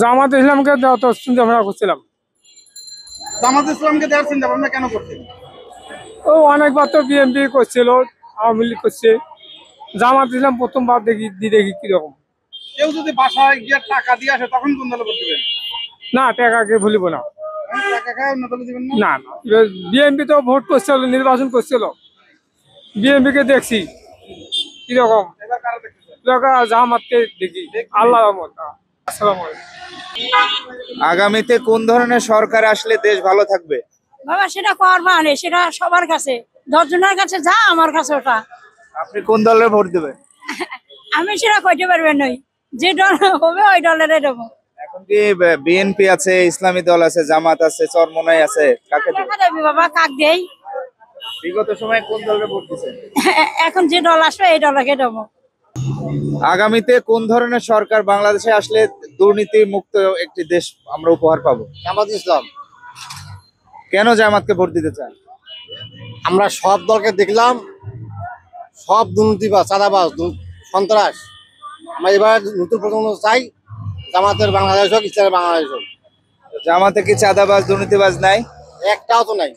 জামাত ইসলামকে দেওয়া তো চিন্তা ভাবনা করছিলাম। জামাত ইসলামকে দেওয়ার চিন্তা ভাবনা কেন করছেন? ও অনেকবার তো বিএনপি করছিল, আওয়ামী লীগ করছে। জামাত ইসলাম প্রথমবার দেখি কিরকম। কেউ যদি বাসায় গিয়ে টাকা দিয়ে আসে তখন কোন দলে ভোট দিবেন? না, টাকাকে ভুলিব না। টাকা খায় অন্য দলে দিবেন না? না না, বিএনপি তো ভোট করছিল, নির্বাচন করছিল, বিএনপি কে দেখছি কিরকম। এবার কারা দেখতেছেন? জামাতকে দেখি। আল্লাহ রহমত। আসসালামু আলাইকুম। আগামীতে কোন ধরনের সরকার আসলে দেশ ভালো থাকবে? বাবা সেটা করবা নেই, সেটা সবার কাছে, 10 জনের কাছে যা আমার কাছে ওটা। আপনি কোন দলে ভোট দেবেন? আমি সেটা কইতে পারবেন নই, যে দল হবে ওই দলের দেবো। এখন কি বিএনপি আছে, ইসলামী দল আছে, জামাত আছে, চরমনাই আছে, কাকে দেবেন? দেখা যাবে বাবা কাক দেই। বিগত সময়ে কোন দলে ভোট দিচ্ছেন? এখন যে দল আসবে এই দলকে দেবো। আগামীতে কোন ধরনের সরকার বাংলাদেশে আসলে দুর্নীতি মুক্ত একটি দেশ আমরা উপহার পাবো? জামাত ইসলাম। কেন জামাতকে ভোট দিতে চান? আমরা সব দলকে দেখলাম, সব দুর্নীতিবাজ, চাঁদাবাজ, সন্ত্রাস। আমরা এবার নতুন প্রজন্ম চাই, জামাতের বাংলাদেশ হোক, ইসলামের বাংলাদেশ হোক। জামাতে কি চাঁদাবাজ দুর্নীতিবাজ নাই? একটাও তো নাই।